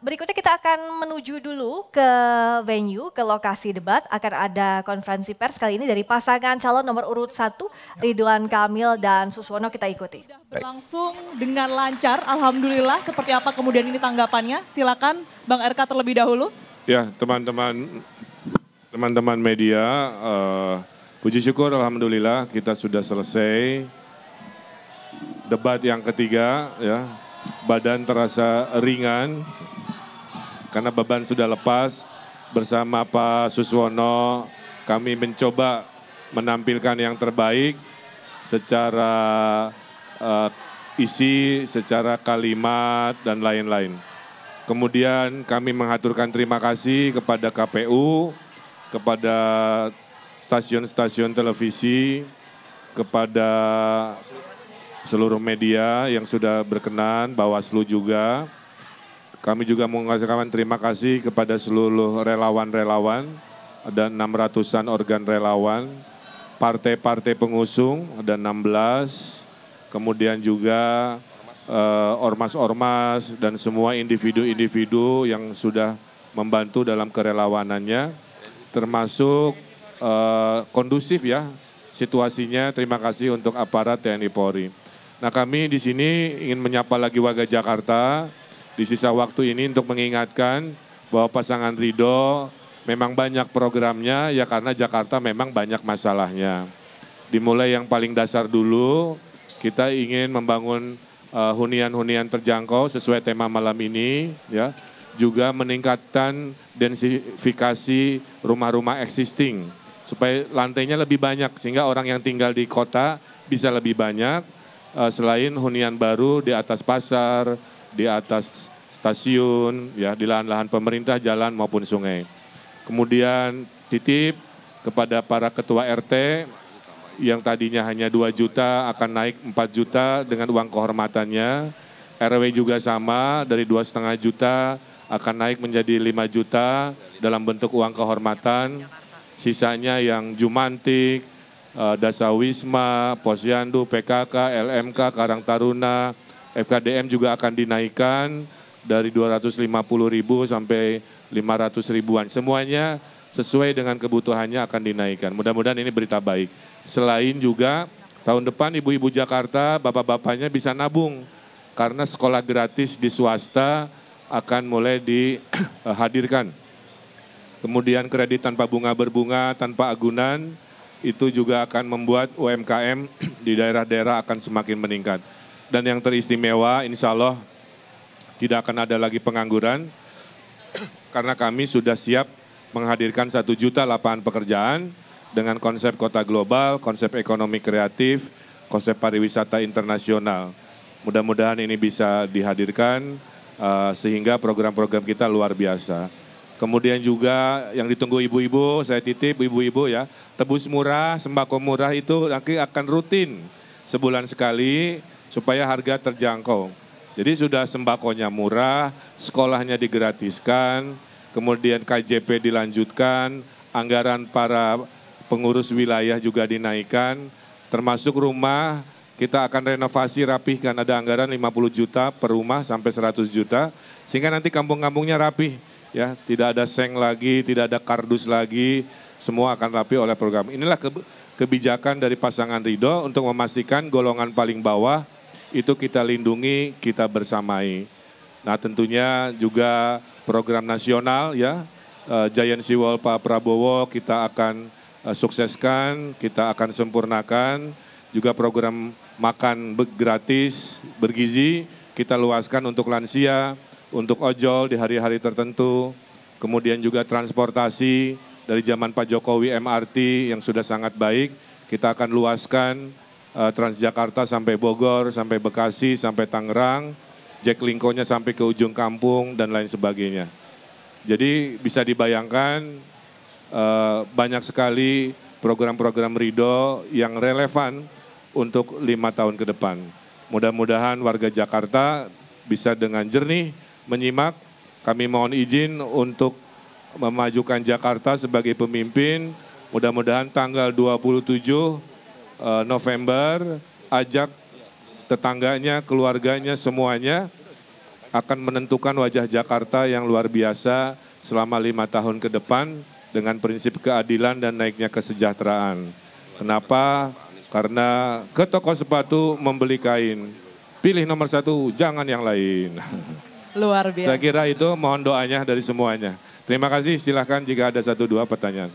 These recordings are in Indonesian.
Berikutnya kita akan menuju dulu ke venue, ke lokasi debat. Akan ada konferensi pers kali ini dari pasangan calon nomor urut 1, Ridwan Kamil dan Suswono, kita ikuti. Berlangsung dengan lancar, alhamdulillah. Seperti apa kemudian ini tanggapannya? Silakan Bang RK terlebih dahulu. Ya, teman-teman media, puji syukur alhamdulillah kita sudah selesai debat yang ketiga ya. Badan terasa ringan karena beban sudah lepas. Bersama Pak Suswono kami mencoba menampilkan yang terbaik secara isi, secara kalimat dan lain-lain. Kemudian kami mengaturkan terima kasih kepada KPU, kepada stasiun-stasiun televisi, kepada seluruh media yang sudah berkenan, Bawaslu juga. Kami juga mengucapkan terima kasih kepada seluruh relawan-relawan, ada 600-an organ relawan, partai-partai pengusung, ada 16, kemudian juga ormas-ormas dan semua individu-individu yang sudah membantu dalam kerelawanannya, termasuk kondusif ya situasinya. Terima kasih untuk aparat TNI Polri. Nah, kami di sini ingin menyapa lagi warga Jakarta di sisa waktu ini untuk mengingatkan bahwa pasangan Ridho memang banyak programnya ya, karena Jakarta memang banyak masalahnya. Dimulai yang paling dasar dulu, kita ingin membangun hunian-hunian terjangkau sesuai tema malam ini ya. Juga meningkatkan densifikasi rumah-rumah existing supaya lantainya lebih banyak sehingga orang yang tinggal di kota bisa lebih banyak. Selain hunian baru di atas pasar, di atas stasiun, ya di lahan-lahan pemerintah, jalan maupun sungai. Kemudian titip kepada para ketua RT yang tadinya hanya 2 juta akan naik 4 juta dengan uang kehormatannya. RW juga sama, dari 2,5 juta akan naik menjadi 5 juta dalam bentuk uang kehormatan. Sisanya yang Jumantik, Dasawisma, Posyandu, PKK, LMK, Karang Taruna, FKDM juga akan dinaikkan dari 250.000 sampai 500 ribuan. Semuanya sesuai dengan kebutuhannya akan dinaikkan. Mudah-mudahan ini berita baik. Selain juga tahun depan ibu-ibu Jakarta, bapak-bapaknya bisa nabung. Karena sekolah gratis di swasta akan mulai dihadirkan. Kemudian kredit tanpa bunga berbunga, tanpa agunan, itu juga akan membuat UMKM di daerah-daerah akan semakin meningkat. Dan yang teristimewa, insya Allah tidak akan ada lagi pengangguran, karena kami sudah siap menghadirkan 1 juta lapangan pekerjaan dengan konsep kota global, konsep ekonomi kreatif, konsep pariwisata internasional. Mudah-mudahan ini bisa dihadirkan sehingga program-program kita luar biasa. Kemudian juga yang ditunggu ibu-ibu, saya titip ibu-ibu ya, tebus murah, sembako murah itu nanti akan rutin sebulan sekali supaya harga terjangkau. Jadi sudah sembakonya murah, sekolahnya digratiskan, kemudian KJP dilanjutkan, anggaran para pengurus wilayah juga dinaikkan, termasuk rumah kita akan renovasi rapihkan, ada anggaran 50 juta per rumah sampai 100 juta, sehingga nanti kampung-kampungnya rapih. Ya, tidak ada seng lagi, tidak ada kardus lagi, semua akan rapi oleh program. Inilah kebijakan dari pasangan Ridho untuk memastikan golongan paling bawah itu kita lindungi, kita bersamai. Nah, tentunya juga program nasional ya, Giant Sea Wall Pak Prabowo kita akan sukseskan, kita akan sempurnakan. Juga program makan gratis, bergizi, kita luaskan untuk lansia, untuk ojol di hari-hari tertentu, kemudian juga transportasi dari zaman Pak Jokowi MRT yang sudah sangat baik, kita akan luaskan Transjakarta sampai Bogor, sampai Bekasi, sampai Tangerang, Jaklingko-nya sampai ke ujung kampung dan lain sebagainya. Jadi bisa dibayangkan banyak sekali program-program Ridho yang relevan untuk 5 tahun ke depan. Mudah-mudahan warga Jakarta bisa dengan jernih menyimak. Kami mohon izin untuk memajukan Jakarta sebagai pemimpin. Mudah-mudahan tanggal 27 November ajak tetangganya, keluarganya, semuanya akan menentukan wajah Jakarta yang luar biasa selama 5 tahun ke depan dengan prinsip keadilan dan naiknya kesejahteraan. Kenapa? Karena ke toko sepatu membeli kain, pilih nomor 1, jangan yang lain. Luar biasa. Saya kira itu mohon doanya dari semuanya. Terima kasih, silahkan jika ada 1-2 pertanyaan.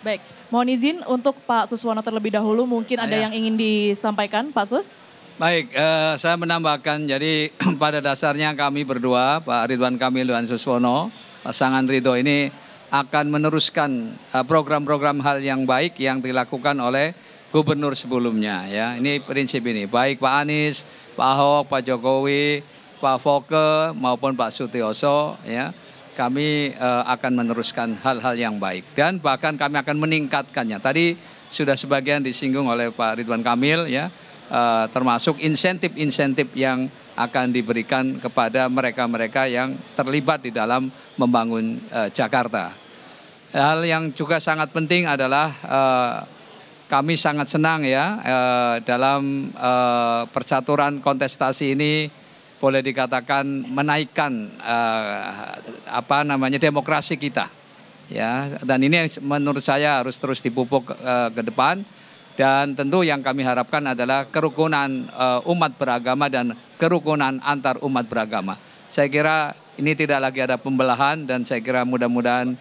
Baik, mohon izin untuk Pak Suswono terlebih dahulu, mungkin ada yang ingin disampaikan, Pak Sus? Baik, saya menambahkan, jadi pada dasarnya kami berdua, Pak Ridwan Kamil dan Suswono, pasangan Ridho ini akan meneruskan program-program hal yang baik yang dilakukan oleh gubernur sebelumnya. Ya, ini prinsip ini, baik Pak Anies, Pak Ahok, Pak Jokowi, Pak Foke maupun Pak Sutioso, ya, kami akan meneruskan hal-hal yang baik dan bahkan kami akan meningkatkannya. Tadi sudah sebagian disinggung oleh Pak Ridwan Kamil, ya. Termasuk insentif-insentif yang akan diberikan kepada mereka-mereka yang terlibat di dalam membangun Jakarta. Hal yang juga sangat penting adalah kami sangat senang ya dalam percaturan kontestasi ini boleh dikatakan menaikkan demokrasi kita. Ya, dan ini menurut saya harus terus dipupuk ke depan. Dan tentu yang kami harapkan adalah kerukunan umat beragama dan kerukunan antar umat beragama. Saya kira ini tidak lagi ada pembelahan dan saya kira mudah-mudahan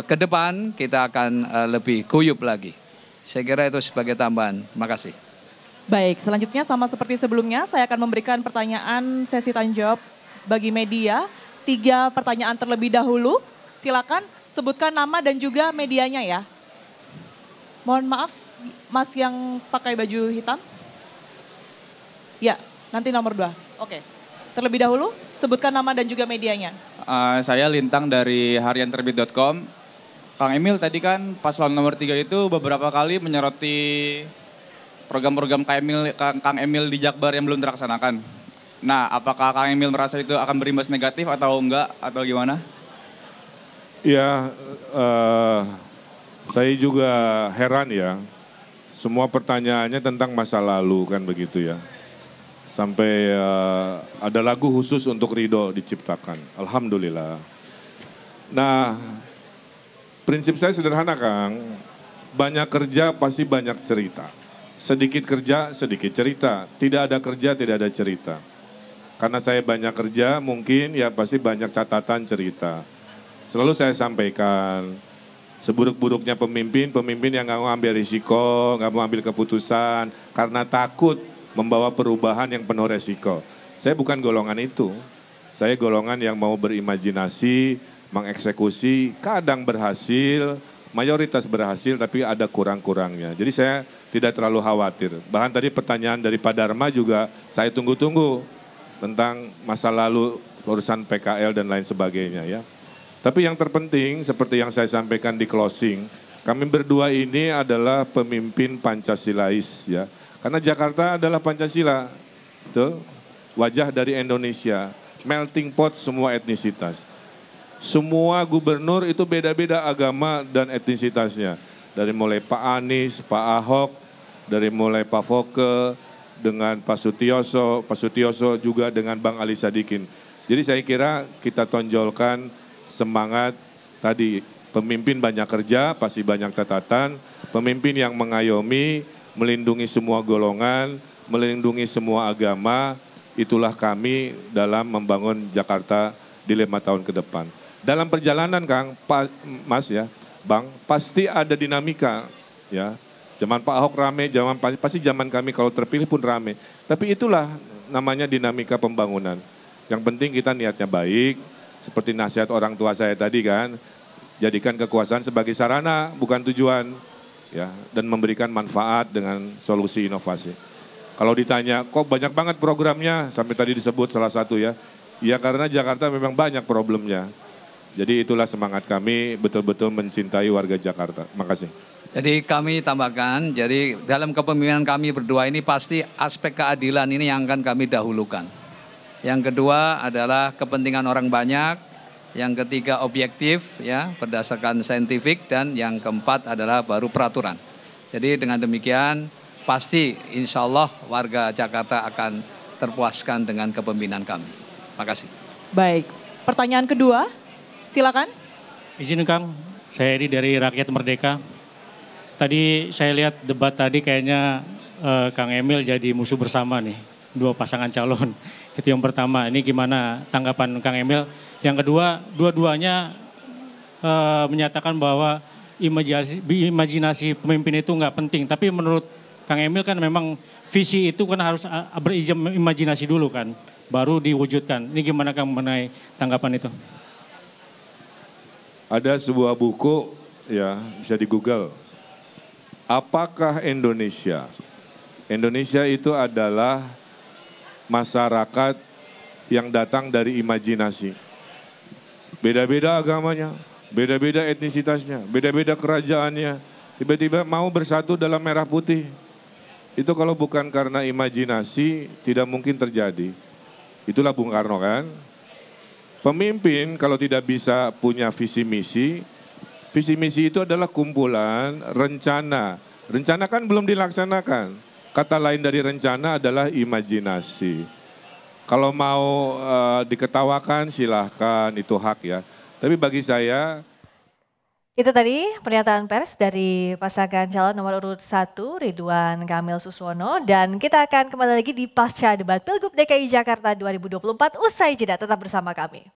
ke depan kita akan lebih guyup lagi. Saya kira itu sebagai tambahan. Terima kasih. Baik, selanjutnya sama seperti sebelumnya saya akan memberikan pertanyaan sesi tanya jawab bagi media. 3 pertanyaan terlebih dahulu. Silakan sebutkan nama dan juga medianya ya. Mohon maaf. Mas yang pakai baju hitam? Ya, nanti nomor 2. Oke. Terlebih dahulu, sebutkan nama dan juga medianya. Saya Lintang dari harianterbit.com. Kang Emil tadi kan paslon nomor 3 itu beberapa kali menyoroti program-program Kang Emil di Jakbar yang belum terlaksanakan. Nah, apakah Kang Emil merasa itu akan berimbas negatif atau enggak, atau gimana? Ya, saya juga heran ya. Semua pertanyaannya tentang masa lalu kan begitu ya. Sampai ada lagu khusus untuk Ridho diciptakan. Alhamdulillah. Nah, prinsip saya sederhana Kang. Banyak kerja pasti banyak cerita. Sedikit kerja, sedikit cerita. Tidak ada kerja, tidak ada cerita. Karena saya banyak kerja mungkin ya pasti banyak catatan cerita. Selalu saya sampaikan. Seburuk-buruknya pemimpin yang nggak mau ambil risiko, nggak mau ambil keputusan, karena takut membawa perubahan yang penuh resiko. Saya bukan golongan itu, saya golongan yang mau berimajinasi, mengeksekusi, kadang berhasil, mayoritas berhasil tapi ada kurang-kurangnya. Jadi saya tidak terlalu khawatir. Bahkan tadi pertanyaan dari Pak Dharma juga saya tunggu-tunggu tentang masa lalu urusan PKL dan lain sebagainya ya. Tapi yang terpenting seperti yang saya sampaikan di closing, kami berdua ini adalah pemimpin Pancasilais ya. Karena Jakarta adalah Pancasila, betul? Wajah dari Indonesia, melting pot semua etnisitas. Semua gubernur itu beda-beda agama dan etnisitasnya. Dari mulai Pak Anies, Pak Ahok, dari mulai Pak Foke, dengan Pak Sutioso juga dengan Bang Ali Sadikin. Jadi saya kira kita tonjolkan semangat tadi, pemimpin banyak kerja, pasti banyak catatan, pemimpin yang mengayomi, melindungi semua golongan, melindungi semua agama, itulah kami dalam membangun Jakarta di 5 tahun ke depan. Dalam perjalanan Kang, Mas ya, Bang, pasti ada dinamika ya. Zaman Pak Ahok rame, pasti zaman kami kalau terpilih pun rame. Tapi itulah namanya dinamika pembangunan. Yang penting kita niatnya baik, seperti nasihat orang tua saya tadi kan, jadikan kekuasaan sebagai sarana bukan tujuan ya, dan memberikan manfaat dengan solusi inovasi. Kalau ditanya kok banyak banget programnya sampai tadi disebut salah satu ya, ya karena Jakarta memang banyak problemnya. Jadi itulah semangat kami betul-betul mencintai warga Jakarta. Makasih. Jadi kami tambahkan, jadi dalam kepemimpinan kami berdua ini pasti aspek keadilan ini yang akan kami dahulukan. Yang kedua adalah kepentingan orang banyak, yang ketiga objektif ya berdasarkan saintifik, dan yang keempat adalah baru peraturan. Jadi dengan demikian pasti insya Allah warga Jakarta akan terpuaskan dengan kepemimpinan kami. Terima kasih. Baik, pertanyaan kedua, silakan. Izin Kang, saya Edi dari Rakyat Merdeka. Tadi saya lihat debat tadi kayaknya Kang Emil jadi musuh bersama nih, dua pasangan calon. Itu yang pertama, ini gimana tanggapan Kang Emil? Yang kedua, dua-duanya menyatakan bahwa imajinasi pemimpin itu nggak penting. Tapi menurut Kang Emil kan memang visi itu kan harus berimajinasi dulu kan, baru diwujudkan. Ini gimana Kang mengenai tanggapan itu? Ada sebuah buku, ya bisa di Google. Apakah Indonesia? Indonesia itu adalah masyarakat yang datang dari imajinasi. Beda-beda agamanya, beda-beda etnisitasnya, beda-beda kerajaannya. Tiba-tiba mau bersatu dalam merah putih. Itu kalau bukan karena imajinasi tidak mungkin terjadi. Itulah Bung Karno kan. Pemimpin kalau tidak bisa punya visi misi itu adalah kumpulan rencana. Rencana kan belum dilaksanakan. Kata lain dari rencana adalah imajinasi. Kalau mau diketawakan silahkan, itu hak ya. Tapi bagi saya... Itu tadi pernyataan pers dari pasangan calon nomor urut 1 Ridwan Kamil Suswono. Dan kita akan kembali lagi di pasca debat Pilgub DKI Jakarta 2024 usai jeda. Tetap bersama kami.